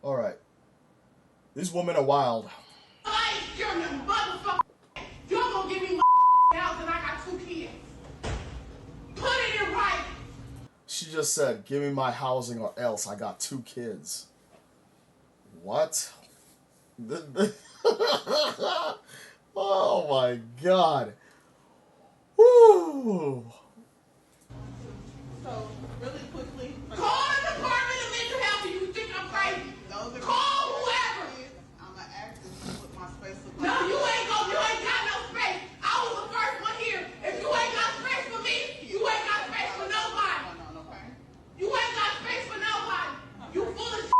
All right. These women are wild. You're a motherfucker. You're gonna give me my house and I got 2 kids. Put it in writing. She just said, "Give me my housing or else I got 2 kids." What? Oh my god. Woo. So, really quickly. Call the Department of Mental Health if you think I'm crazy. Call whoever. I'm an actress with my space. No, you ain't got no space. I was the first one here. If you ain't got space for me, you ain't got space for nobody. Okay. You ain't got space for nobody. You full of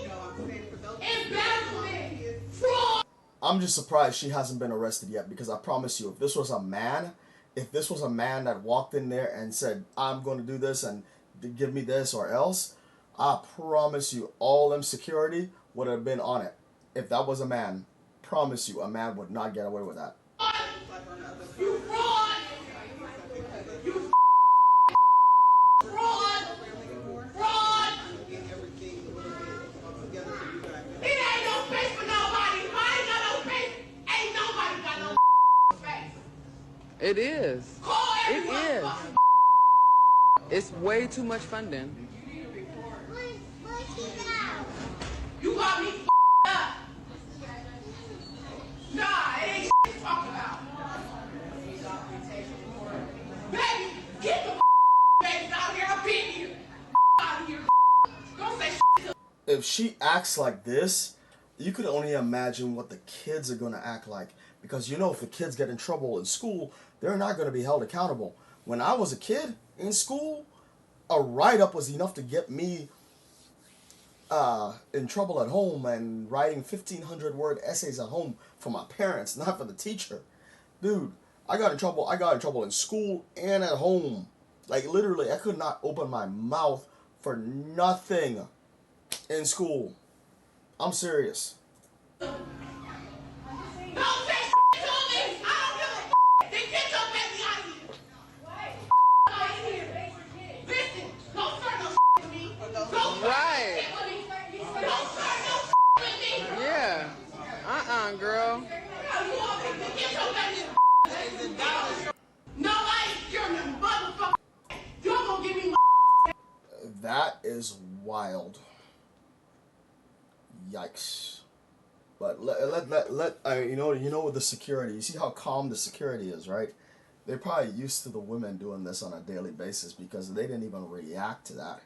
I'm saying for those embezzlement, fraud. I'm just surprised she hasn't been arrested yet, because I promise you, if this was a man, that walked in there and said, "I'm going to do this and give me this or else," I promise you, all them security would have been on it. If that was a man, promise you, a man would not get away with that. You fraud. You fraud. Fraud. It ain't no space for nobody. If I ain't got no space, ain't nobody got no space. It is. Call It every is. motherfucking. It's way too much funding. You got me up. Nah, it ain't to talk about. Baby, get the babies out here. I've been here. Out of here. Don't say to. If she acts like this, you could only imagine what the kids are going to act like. Because if the kids get in trouble in school, they're not going to be held accountable. When I was a kid in school, a write-up was enough to get me in trouble at home, and writing 1,500-word essays at home for my parents, not for the teacher. Dude, I got in trouble. I got in trouble in school and at home. Like, literally, I could not open my mouth for nothing in school. I'm serious. Don't say to me. I don't give a. Then get your baby out of here. Out of here. Listen, don't start no with me. Don't start Right. with me. Don't start no with me. Yeah. Girl. You want me to get your baby? No, I ain't scaring them motherfucker. You're gonna give me my. That is wild. Yikes. But with the security, you see how calm the security is, right? They're probably used to the women doing this on a daily basis, because they didn't even react to that.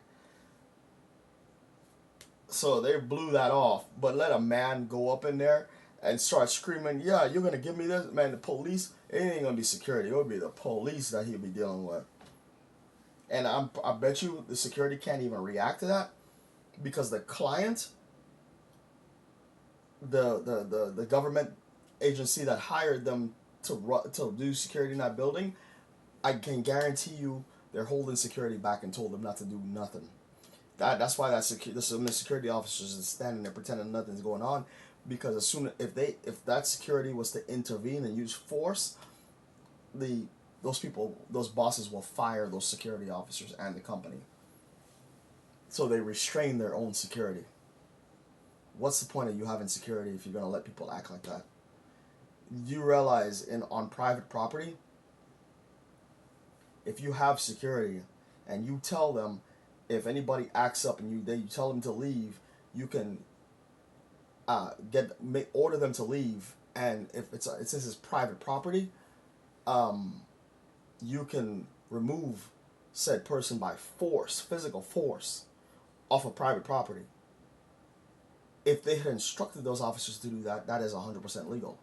So they blew that off. But let a man go up in there and start screaming, "Yeah, you're going to give me this?" Man, the police, it ain't going to be security. It will be the police that he'll be dealing with. And I bet you the security can't even react to that, because the client, the government agency that hired them to do security in that building, I can guarantee you they're holding security back and told them not to do nothing. That's why the security officers is standing there pretending nothing's going on, because if that security was to intervene and use force, those bosses will fire those security officers and the company. So they restrain their own security. What's the point of you having security if you're gonna let people act like that? You realize on private property, if you have security and you tell them, if anybody acts up and you tell them to leave, you can order them to leave, and if since it's private property, you can remove said person by force, physical force, off of private property. If they had instructed those officers to do that, that is 100% legal,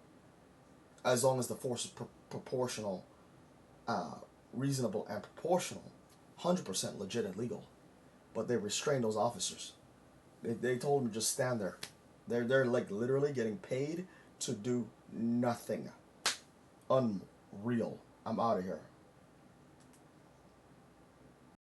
as long as the force is proportional, reasonable and proportional. 100% legit and legal. But they restrained those officers. They told them to just stand there. They're like literally getting paid to do nothing. Unreal. I'm out of here.